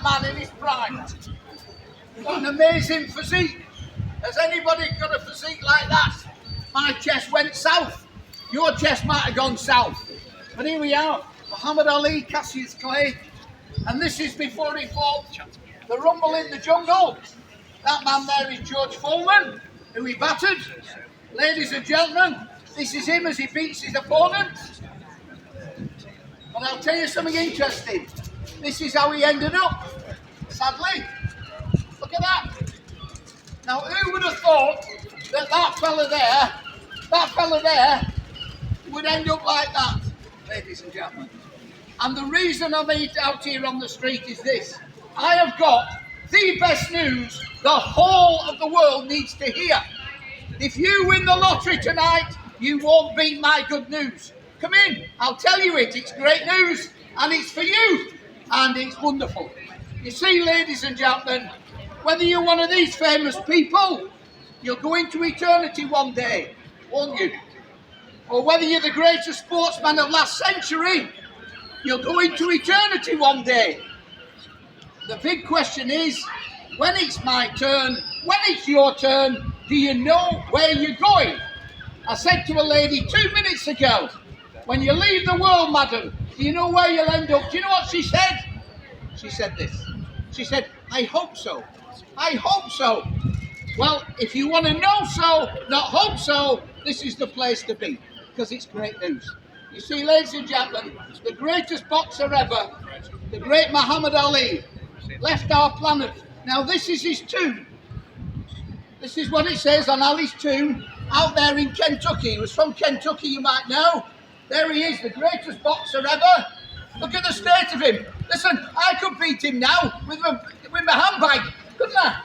that man in his prime. Got an amazing physique. Has anybody got a physique like that? My chest went south. Your chest might have gone south. But here we are, Muhammad Ali, Cassius Clay. And this is before he fought the Rumble in the Jungle. That man there is George Foreman, who he battered. Ladies and gentlemen, this is him as he beats his opponent. And I'll tell you something interesting. This is how he ended up, sadly. Look at that. Now, who would have thought that that fella there would end up like that, ladies and gentlemen? And the reason I'm out here on the street is this. I have got the best news the whole of the world needs to hear. If you win the lottery tonight, you won't beat my good news. Come in, I'll tell you it. It's great news, and it's for you, and it's wonderful. You see, ladies and gentlemen, whether you're one of these famous people, you'll go into eternity one day, won't you? Or whether you're the greatest sportsman of last century, you'll go into eternity one day. The big question is, when it's my turn, when it's your turn, do you know where you're going? I said to a lady 2 minutes ago, when you leave the world, madam, do you know where you'll end up? Do you know what she said? She said this. She said, I hope so. I hope so. Well, if you want to know so, not hope so, this is the place to be, because it's great news. You see, ladies and gentlemen, the greatest boxer ever, the great Muhammad Ali, left our planet. Now, this is his tomb. This is what it says on Ali's tomb out there in Kentucky. He was from Kentucky, you might know. There he is, the greatest boxer ever. Look at the state of him. Listen, I could beat him now with my handbag, couldn't I?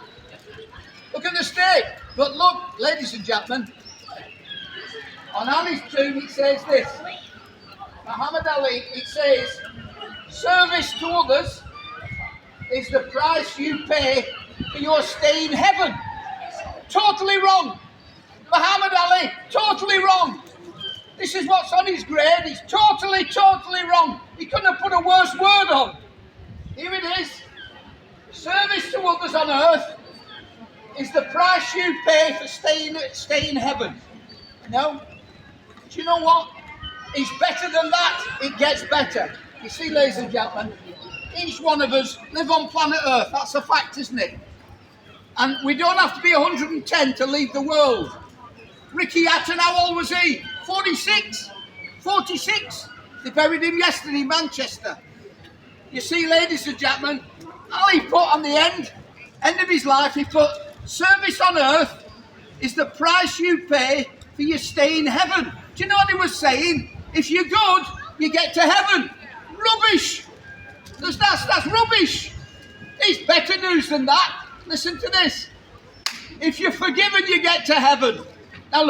Look at the state. But look, ladies and gentlemen, on Ali's tomb it says this. Muhammad Ali, it says, service to others is the price you pay for your stay in heaven. Totally wrong. Muhammad Ali, totally wrong. This is what's on his grave. It's totally, totally wrong. He couldn't have put a worse word on. Here it is. Service to others on earth is the price you pay for stay in heaven. No? Do you know what? It's better than that. It gets better. You see, ladies and gentlemen, each one of us live on planet Earth. That's a fact, isn't it? And we don't have to be 110 to leave the world. Ricky Hatton, how old was he? 46. 46. They buried him yesterday in Manchester. You see, ladies and gentlemen, Ali put on the end of his life, he put, service on earth is the price you pay for your stay in heaven. Do you know what he was saying? If you're good, you get to heaven. Rubbish. That's rubbish. It's better news than that. Listen to this. If you're forgiven, you get to heaven. Now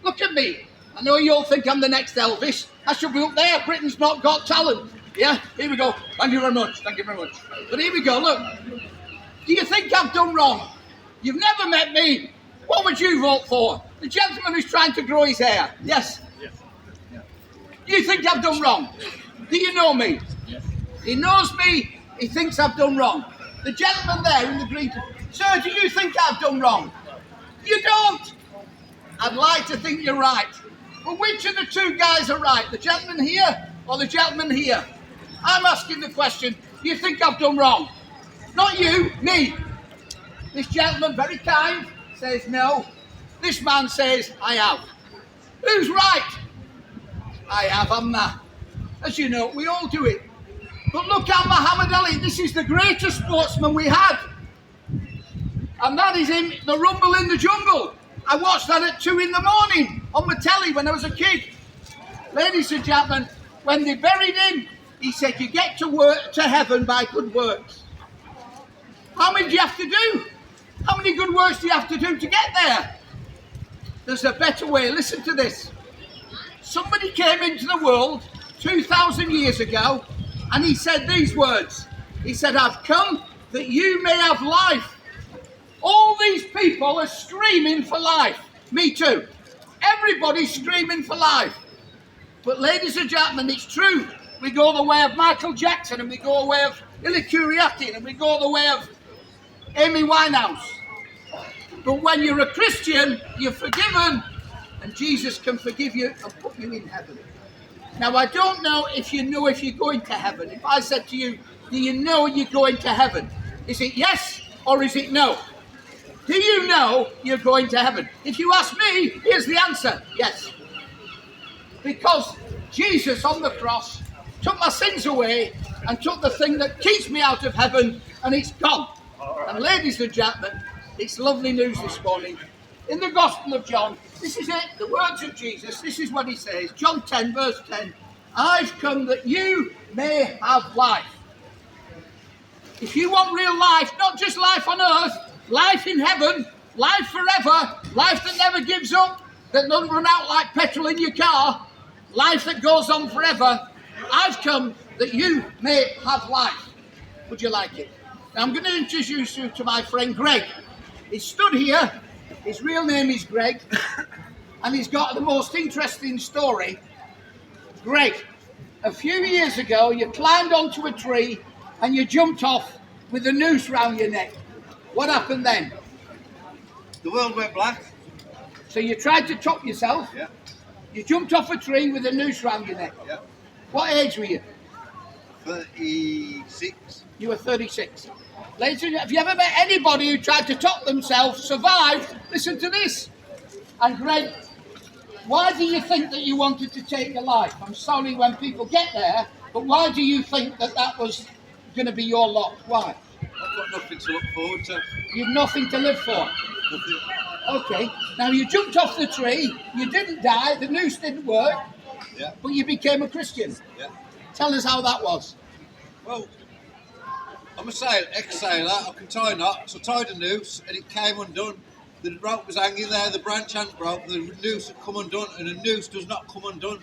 look at me. I know you all think I'm the next Elvis. I should be up there. Britain's not got talent. Yeah, here we go. Thank you very much. Thank you very much. But here we go. Look. Do you think I've done wrong? You've never met me. What would you vote for? The gentleman who's trying to grow his hair. Yes? Yes. Do you think I've done wrong? Do you know me? Yes. He knows me. He thinks I've done wrong. The gentleman there in the green. Sir, do you think I've done wrong? You don't. I'd like to think you're right. Well, which of the two guys are right? The gentleman here or the gentleman here? I'm asking the question, do you think I've done wrong? Not you, me. This gentleman, very kind, says no. This man says, I have. Who's right? I have, haven't I? As you know, we all do it. But look at Muhammad Ali. This is the greatest sportsman we had. And that is in the Rumble in the Jungle. I watched that at 2 in the morning on my telly when I was a kid. Ladies and gentlemen, when they buried him, he said, you get to heaven by good works. How many do you have to do? How many good works do you have to do to get there? There's a better way. Listen to this. Somebody came into the world 2,000 years ago and he said these words. He said, I've come that you may have life. All these people are screaming for life. Me too. Everybody's screaming for life. But ladies and gentlemen, it's true. We go the way of Michael Jackson and we go the way of Illy and we go the way of Amy Winehouse. But when you're a Christian, you're forgiven, and Jesus can forgive you and put you in heaven. Now, I don't know if you know if you're going to heaven. If I said to you, do you know you're going to heaven? Is it yes or is it no? Do you know you're going to heaven? If you ask me, here's the answer, yes. Because Jesus on the cross took my sins away and took the thing that keeps me out of heaven, and it's gone. And ladies and gentlemen, it's lovely news this morning. In the Gospel of John, this is it, the words of Jesus, this is what he says. John 10, verse 10. I've come that you may have life. If you want real life, not just life on earth, life in heaven, life forever, life that never gives up, that doesn't run out like petrol in your car, life that goes on forever, I've come that you may have life. Would you like it? Now I'm going to introduce you to my friend Greg. He stood here, his real name is Greg, and he's got the most interesting story. Greg, a few years ago you climbed onto a tree and you jumped off with a noose round your neck. What happened then? The world went black. So you tried to top yourself. Yeah. You jumped off a tree with a noose round your neck. Yeah. What age were you? 36. You were 36. Ladies and gentlemen, have you ever met anybody who tried to top themselves, survived? Listen to this. And Greg, why do you think that you wanted to take your life? I'm sorry when people get there, but why do you think that that was going to be your lot? Why? I've got nothing to look forward to. You've nothing to live for. Nothing. Okay. Now you jumped off the tree, you didn't die, the noose didn't work, Yeah. but you became a Christian. Yeah. Tell us how that was. Well, I'm a ex-sailor. I can tie knots. I tied a noose and it came undone. The rope was hanging there, the branch hadn't broke, the noose had come undone, and a noose does not come undone.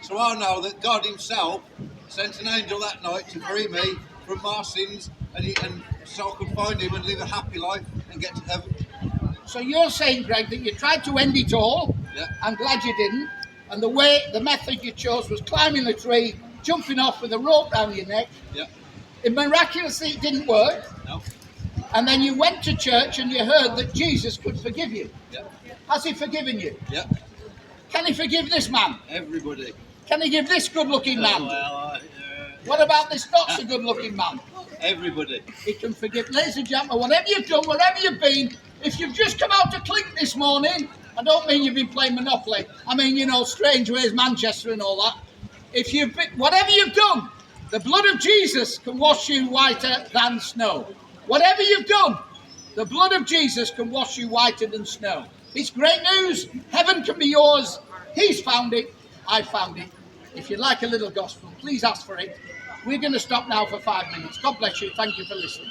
So I know that God himself sent an angel that night to free me from my sins, and so I could find him and live a happy life and get to heaven. So you're saying, Greg, that you tried to end it all. Yeah. I'm glad you didn't. And the method you chose was climbing the tree, jumping off with a rope round your neck. Yeah. It miraculously didn't work. No. And then you went to church and you heard that Jesus could forgive you. Yeah. Has he forgiven you? Yeah. Can he forgive this man? Everybody. Can he give this good-looking man? Well, What about this not so good-looking man? everybody. He can forgive. Ladies and gentlemen, whatever you've done, wherever you've been, if you've just come out to Clink this morning, I don't mean you've been playing Monopoly. I mean, Strange Ways Manchester and all that. If you've been, whatever you've done, the blood of Jesus can wash you whiter than snow. Whatever you've done, the blood of Jesus can wash you whiter than snow. It's great news. Heaven can be yours. He's found it. I found it. If you'd like a little gospel, please ask for it. We're going to stop now for 5 minutes. God bless you. Thank you for listening.